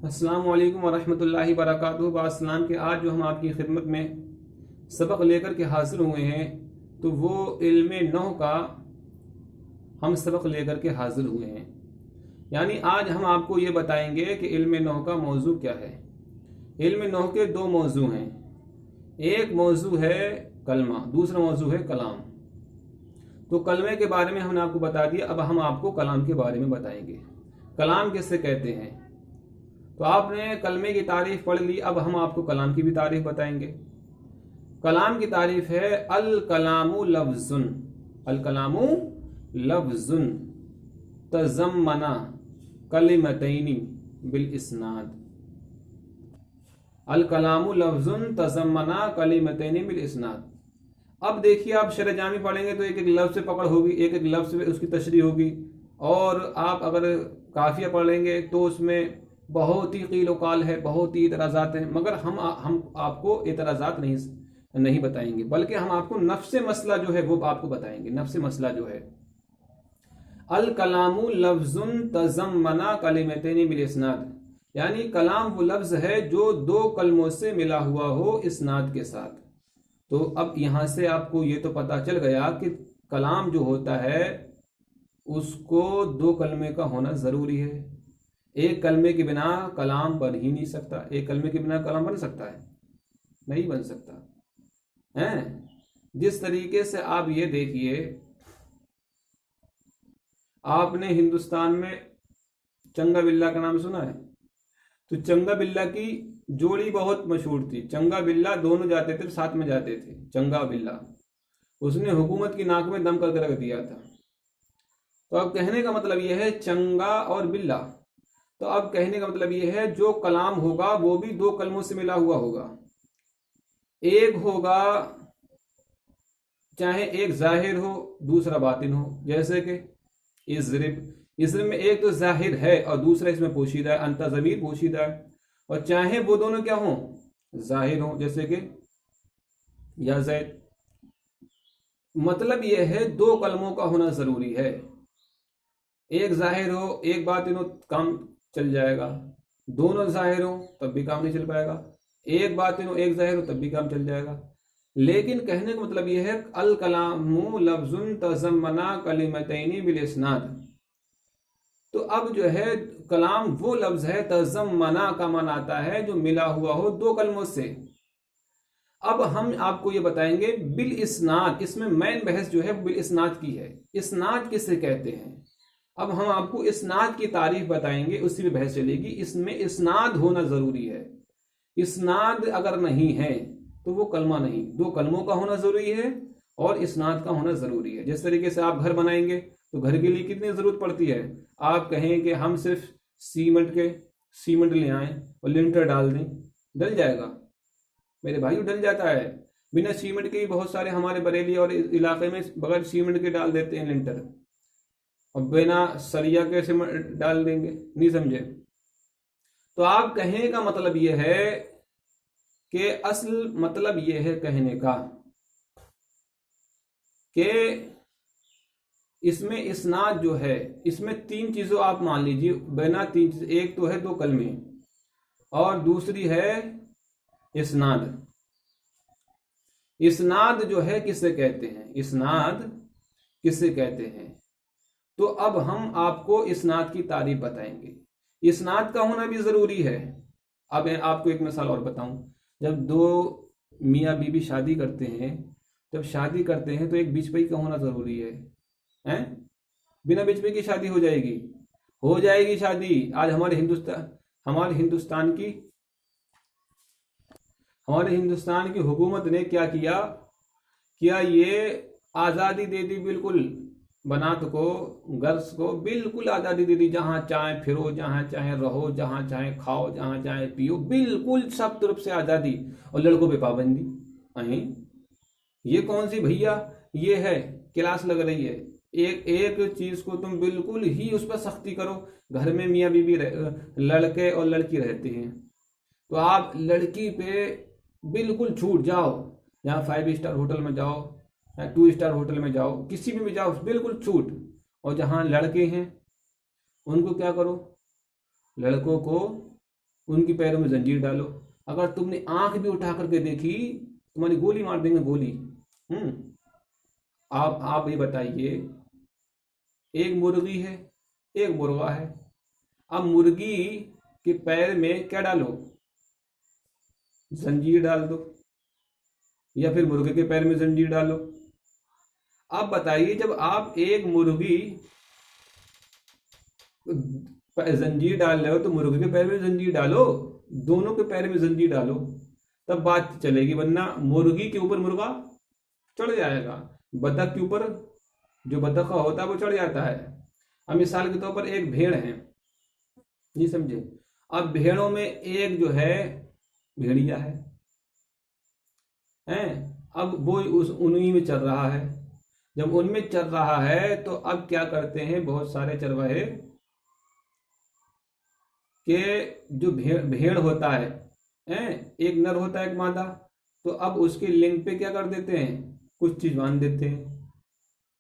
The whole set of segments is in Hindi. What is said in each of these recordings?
अस्सलामु अलैकुम वरहमतुल्लाहि वबरकातुहू। बासलाम के आज जो हम आपकी खिदमत में सबक लेकर के हाजिर हुए हैं तो वो इल्म नौ का हम सबक लेकर के हाजिर हुए हैं। यानी आज हम आपको ये बताएंगे कि इल्म नौ का मौजू क्या है। इल्म नौ के दो मौजू हैं, एक मौजू है कलमा, दूसरा मौजू है कलाम। तो कलमे के बारे में हमने आपको बता दिया, अब हम आपको कलाम के बारे में बताएंगे। कलाम किससे कहते हैं? तो आपने कलमे की तारीफ पढ़ ली, अब हम आपको कलाम की भी तारीफ बताएंगे। कलाम की तारीफ है अल कलामु लफ्जुन, अल कलामु लफ्जुन तज़म्मना कलिमतैनी बिल इस्नाद। अल कलामु लफ्जुन तज़म्मना कलिमतैनी बिल इस्नाद। अब देखिए, आप शरह जामी पढ़ेंगे तो एक एक लफ्ज से पकड़ होगी, एक एक लफ्ज से उसकी तशरीह होगी। और आप अगर काफिया पढ़ेंगे तो उसमें बहुत ही कील वकाल है, बहुत ही इतराज़ात हैं, मगर हम आपको इतराज़ात नहीं बताएंगे, बल्कि हम आपको नफ्स मसला जो है वो आपको बताएंगे। नफ्स मसला जो है अल कलामु लफ्जुन तज़म्मना कलिमतैनी बिल इस्नाद, यानी कलाम वो लफ्ज है जो दो कलमों से मिला हुआ हो इस्नाद के साथ। तो अब यहां से आपको ये तो पता चल गया कि कलाम जो होता है उसको दो कलमे का होना जरूरी है। एक कलमे के बिना कलाम बन ही नहीं सकता। एक कलमे के बिना कलाम बन सकता है? नहीं बन सकता है। जिस तरीके से आप ये देखिए, आपने हिंदुस्तान में चंगा बिल्ला का नाम सुना है? तो चंगा बिल्ला की जोड़ी बहुत मशहूर थी। चंगा बिल्ला दोनों जाते थे, साथ में जाते थे। चंगा बिल्ला, उसने हुकूमत की नाक में दम करके रख दिया था। तो अब कहने का मतलब यह है चंगा और बिल्ला, तो अब कहने का मतलब यह है जो कलाम होगा वो भी दो कलमों से मिला हुआ होगा। एक होगा, चाहे एक जाहिर हो दूसरा बातिन हो, जैसे कि इज़रिब। इज़रिब में एक तो जाहिर है और दूसरा इसमें पोशीदा है, अंता ज़मीर पोशीदा है। और चाहे वो दोनों क्या हो, जाहिर हो, जैसे कि या ज़ैद। मतलब यह है दो कलमों का होना जरूरी है। एक जाहिर हो एक बातिन हो, काम चल जाएगा। दोनों जाहिर हो तब भी काम नहीं चल पाएगा। एक बातिन हो एक जाहिर हो तब भी काम चल जाएगा। लेकिन कहने का मतलब यह है अल कलामु लफ्जुन तज़म्मना कलिमतैनी बिल इस्नाद। तो अब जो है कलाम वो लफ्ज है, तज़म्मना का मान आता है जो मिला हुआ हो दो कलमों से। अब हम आपको ये बताएंगे बिल इस्नाद। इसमें मेन बहस जो है बिल इस्नाद की है। इस्नाद किसे कहते हैं? अब हम आपको इस्नाद की तारीफ बताएंगे, उसी में बहस चलेगी। इसमें इस्नाद होना जरूरी है। इस्नाद अगर नहीं है तो वो कलमा नहीं। दो कलमों का होना जरूरी है और इस्नाद का होना जरूरी है। जिस तरीके से आप घर बनाएंगे तो घर के लिए कितनी जरूरत पड़ती है? आप कहें कि हम सिर्फ सीमेंट ले आए और लिंटर डाल दें, डल जाएगा मेरे भाई? डल जाता है। बिना सीमेंट के ही बहुत सारे हमारे बरेली और इलाके में बगैर सीमेंट के डाल देते हैं लिंटर, और बिना सरिया के सीमेंट डाल देंगे। नहीं समझे? तो आप कहने का मतलब यह है कि असल मतलब यह है कहने का कि इसमें इस्नाद जो है, इसमें तीन चीजों आप मान लीजिए, बिना तीन चीज, एक तो है दो कलमे और दूसरी है इस्नाद। इस्नाद जो है किससे कहते हैं? इस्नाद किससे कहते हैं? तो अब हम आपको इस्नाद की तारीफ बताएंगे। इस्नाद का होना भी जरूरी है। अब आपको एक मिसाल और बताऊं। जब दो मियाँ बीवी शादी करते हैं, जब शादी करते हैं तो एक बिचपई का होना जरूरी है, हैं? बिना बिचपई की शादी हो जाएगी? हो जाएगी शादी। आज हमारे हिंदुस्तान की हुकूमत ने क्या किया ये आज़ादी दे दी, बिल्कुल बनात को, गर्ल्स को बिल्कुल आज़ादी दे दी। जहां चाहे फिरो, जहां चाहे रहो, जहां चाहे खाओ, जहां चाहे पियो, बिल्कुल सब तरफ से आज़ादी। और लड़कों पे पाबंदी। अहीं ये कौन सी भैया ये है क्लास लग रही है? एक एक चीज को तुम बिल्कुल ही उस पर सख्ती करो। घर में मियाँ बीवी लड़के और लड़की रहते हैं, तो आप लड़की पे बिल्कुल छूट जाओ। यहाँ 5 स्टार होटल में जाओ या 2 स्टार होटल में जाओ, किसी में भी जाओ, बिल्कुल छूट। और जहाँ लड़के हैं उनको क्या करो? लड़कों को उनकी पैरों में जंजीर डालो। अगर तुमने आंख भी उठा करके देखी तुम्हारी गोली मार देंगे, गोली। आप ये बताइए, एक मुर्गी है, एक मुर्गा है। अब मुर्गी के पैर में क्या डालो? जंजीर डाल दो, या फिर मुर्गे के पैर में जंजीर डालो। अब बताइए, जब आप एक मुर्गी जंजीर डाल रहे हो तो मुर्गे के पैर में जंजीर डालो, दोनों के पैर में जंजीर डालो, तब बात चलेगी। वरना मुर्गी के ऊपर मुर्गा चढ़ जाएगा, बतख के ऊपर जो बतख का होता है वो चढ़ जाता है। अब मिसाल के तौर पर एक भेड़ है, जी समझे। अब भेड़ों में एक जो है भेड़िया है, अब वो उन्हीं में चल रहा है। जब उनमें चल रहा है तो अब क्या करते हैं बहुत सारे चरवाहे कि जो भेड़ होता है, एक नर होता है एक मादा, तो अब उसके लिंग पे क्या कर देते हैं? कुछ चीज बांध देते हैं।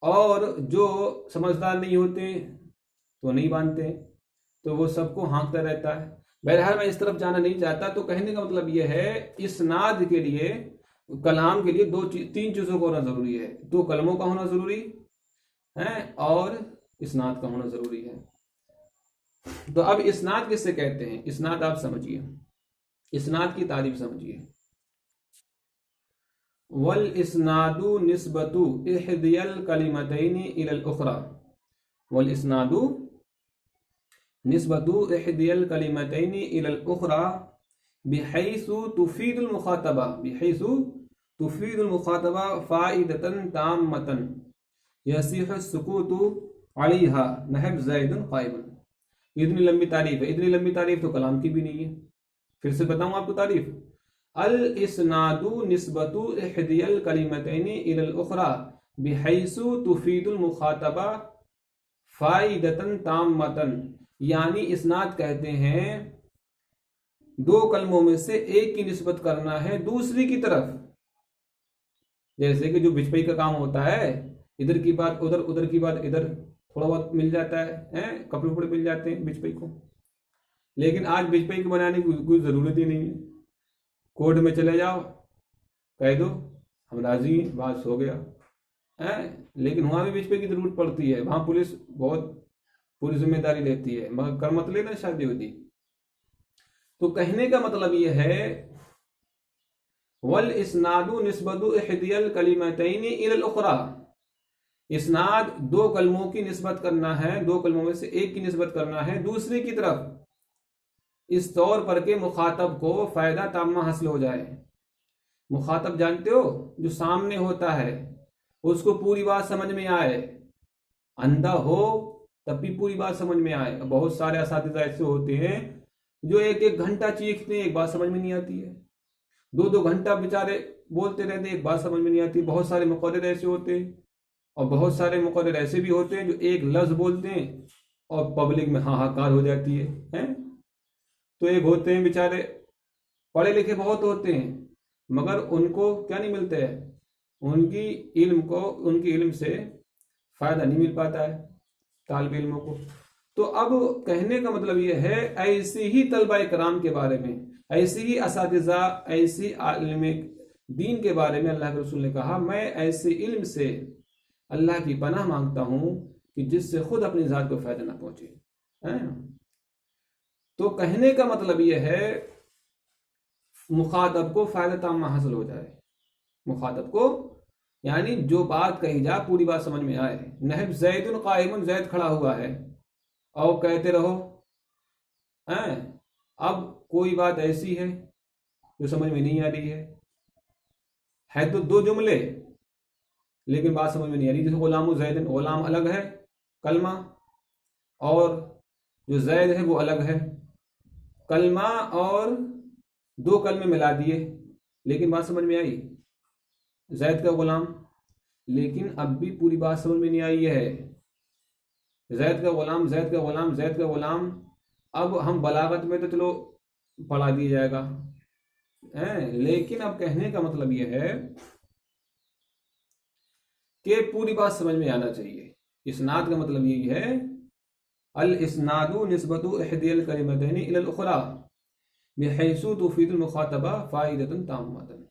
और जो समझदार नहीं होते तो नहीं बांधते, तो वो सबको हाँकता रहता है। बहरहाल मैं इस तरफ जाना नहीं चाहता। तो कहने का मतलब यह है, इसनाद के लिए, कलाम के लिए तीन चीजों का होना जरूरी है। दो कलमों का होना जरूरी है और इसनाद का होना जरूरी है। तो अब इसनाद किससे कहते हैं? इसनाद आप समझिए, इसनाद की तारीफ समझिए। वल इसनादु निस्बतु इहदियल कलिमतैनि इलल उखरा। वल इसनादु निस्बतु इहदियल कलिमतैनि इलल उखरा बिहैसु तुफीदुल मुखातबा, बिहैसु तुफीदुल मुखातबा फाइदतन ताम्मतन यसीह सुकूतु अलैहा नहब ज़ैदुन क़ाइमुन। इतनी लंबी तारीफ है। इतनी लंबी तारीफ तो कलाम की भी नहीं है। फिर से बताऊं आपको तारीफ। अल इस्नादु निस्बतु इहदियल कलिमतैनि इलल उखरा बिहैसु तुफीदुल मुखातबा फाइदतन ताम्मतन। यानी इसनाद कहते हैं दो कलमों में से एक की निस्बत करना है दूसरी की तरफ। जैसे कि जो बिचपई का काम होता है, इधर की बात उधर, उधर की बात इधर, थोड़ा बहुत मिल जाता है, कपड़े उपड़े मिल जाते हैं बिचपई को। लेकिन आज बिचपई को बनाने की कोई जरूरत ही नहीं है। कोर्ट में चले जाओ, कह दो हम राजी हैं, बात हो गया है। लेकिन वहां भी बिचपई की जरूरत पड़ती है, वहां पुलिस बहुत पूरी जिम्मेदारी लेती है, मगर कर मत लेना शादी होती। तो कहने का मतलब यह है, वल इसनादु निस्बतु इहदियल कलिमतैनि इलल उखरा। इसनाद दो कलमों की निस्बत करना है, दो कलमों में से एक की निस्बत करना है दूसरे की तरफ, इस तौर पर के मुखातब को फायदा ताम्मा हासिल हो जाए। मुखातब जानते हो, जो सामने होता है उसको पूरी बात समझ में आए। अंधा हो तब भी पूरी बात समझ में आए। बहुत सारे असातिज़ा ऐसे होते हैं जो एक एक घंटा चीखते हैं, एक बात समझ में नहीं आती है। दो दो घंटा बेचारे बोलते रहते हैं, एक बात समझ में नहीं आती। बहुत सारे मुक़र्रिर ऐसे होते हैं, और बहुत सारे मुक़र्रिर ऐसे भी होते हैं जो एक लफ्ज़ बोलते हैं और पब्लिक में हाहाकार हो जाती है? तो एक होते हैं बेचारे पढ़े लिखे बहुत होते हैं, मगर उनको क्या नहीं मिलता है? उनकी इल्म से फायदा नहीं मिल पाता है तालिब इल्मों को। तो अब कहने का मतलब यह है, ऐसे ही तलबा कराम के बारे में, ऐसे ही असातिज़ा, ऐसी आलिम दीन के बारे में अल्लाह के रसूल ने कहा, मैं ऐसे इल्म से अल्लाह की पनाह मांगता हूं कि जिससे खुद अपनी ज़ात को फायदा ना पहुंचे। तो कहने का मतलब यह है, मुखातब को फायदा ताम्मा हासिल हो जाए। मुखातब को यानी जो बात कही जा पूरी बात समझ में आए। नहब ज़ैदुन क़ाइमुन, ज़ैद खड़ा हुआ है, और कहते रहो। अब कोई बात ऐसी है जो समझ में नहीं आ रही है तो दो जुमले, लेकिन बात समझ में नहीं आ रही। जैसे गुलाम ज़ैदन, गुलाम अलग है कलमा, और जो ज़ैद है वो अलग है कलमा, और दो कलमे मिला दिए, लेकिन बात समझ में आई ज़ैद का गुलाम। लेकिन अब भी पूरी बात समझ में नहीं आई है। ज़ैद का गुलाम, ज़ैद का गुलाम, ज़ैद का गुलाम। अब हम बलागत में तो चलो पढ़ा दिया जाएगा, लेकिन अब कहने का मतलब यह है कि पूरी बात समझ में आना चाहिए। इसनाद का मतलब यही है, अल इसनादु निस्बतु इहदियल कलिमतैनि इलल उखरा बिहैसु तुफीदुल मुखातबा फाइदतन ताम्मतन।